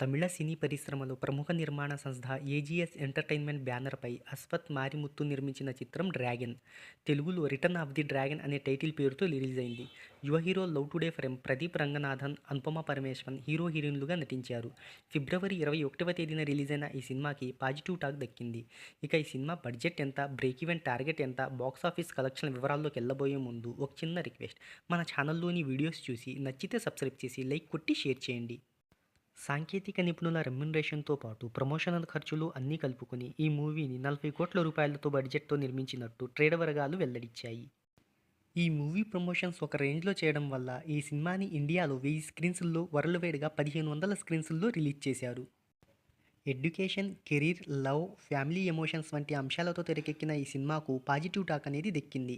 తమిళ సినీ పరిశ్రమలో ప్రముఖ నిర్మాణ సంస్థ ఏజీఎస్ ఎంటర్టైన్మెంట్ బ్యానర్పై అశ్వథ్ మారిముత్తు నిర్మించిన చిత్రం డ్రాగన్. తెలుగులో రిటర్న్ ఆఫ్ ది డ్రాగన్ అనే టైటిల్ పేరుతో రిలీజ్ అయింది. యువ hero Love Today fame Pradeep Ranganathan, Anupama Parameswaran hero హీరోయిన్లుగా నటించారు. ఫిబ్రవరి 21వ తేదీన రిలీజ్ అయిన ఈ సినిమాకి పాజిటివ్ టాక్ దక్కింది. ఇక ఈ సినిమా బడ్జెట్ ఎంత, బ్రేక్ ఈవెన్ టార్గెట్ ఎంత, బాక్సాఫీస్ కలెక్షన్ వివరాల్లోకి వెళ్ళబోయే ముందు ఒక చిన్న రిక్వెస్ట్. మన ఛానల్లోని వీడియోస్ చూసి నచ్చితే సబ్స్క్రైబ్ చేసి లైక్ కొట్టి షేర్ చేయండి. సాంకేతిక నిపుణుల రెమ్యునరేషన్‌తో పాటు ప్రమోషనల్ ఖర్చులు అన్నీ కలుపుకొని ఈ మూవీని 40 కోట్ల రూపాయలతో బడ్జెట్‌తో నిర్మించినట్టు ట్రేడ్ వర్గాలు వెల్లడించాయి. ఈ మూవీ ప్రమోషన్స్ ఒక రేంజ్‌లో చేయడం వల్ల ఈ సినిమాని ఇండియాలో 1000 స్క్రీన్స్‌ల్లో, వరల్డ్ వైడ్‌గా 1500 స్క్రీన్స్‌ల్లో రిలీజ్ చేశారు. Education, career, love, family emotions వంటి అంశాలతో తెరకెక్కిన ఈ సినిమాకు పాజిటివ్ టాక్ అనేది దక్కింది.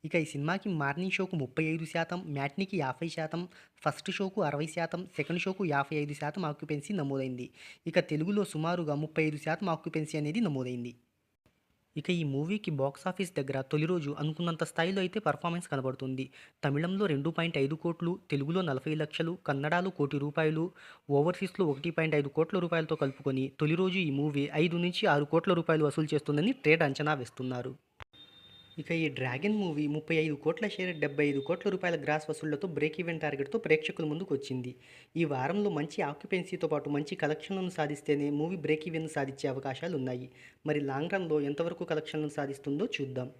ఇక ఈ సినిమాకి మార్నింగ్ షోకు 35%, మ్యాట్నీకి 50%, ఫస్ట్ షోకు 60%, సెకండ్ షోకు 55% ఆక్యుపెన్సీ నమోదైంది. ఇక తెలుగులో సుమారుగా 35% ఆక్యుపెన్సీ అనేది నమోదైంది. ఇక ఈ మూవీకి బాక్సాఫీస్ దగ్గర తొలి రోజు అనుకున్నంత స్థాయిలో అయితే పర్ఫార్మెన్స్ కనబడుతుంది. తమిళంలో 2.5 కోట్లు, తెలుగులో 40 లక్షలు, కన్నడలో 1 రూపాయలు, ఓవర్సీస్‌లో 1.5 కోట్ల రూపాయలతో కలుపుకొని తొలి రోజు ఈ మూవీ 5-6 కోట్ల రూపాయలు వసూలు చేస్తుందని ట్రేడ్ అంచనా వేస్తున్నారు. ఇక ఈ డ్రాగన్ మూవీ 35 కోట్ల షేర్, 75 కోట్ల రూపాయల గ్రాస్ వసూళ్లతో బ్రేక్ ఈవెన్ టార్గెట్‌తో ప్రేక్షకుల ముందుకు వచ్చింది. ఈ వారంలో మంచి ఆక్యుపెన్సీతో పాటు మంచి కలెక్షన్లను సాధిస్తేనే మూవీ బ్రేక్ ఈవెన్ సాధించే అవకాశాలున్నాయి. మరి లాంగ్ రన్‌లో ఎంతవరకు కలెక్షన్లను సాధిస్తుందో చూద్దాం.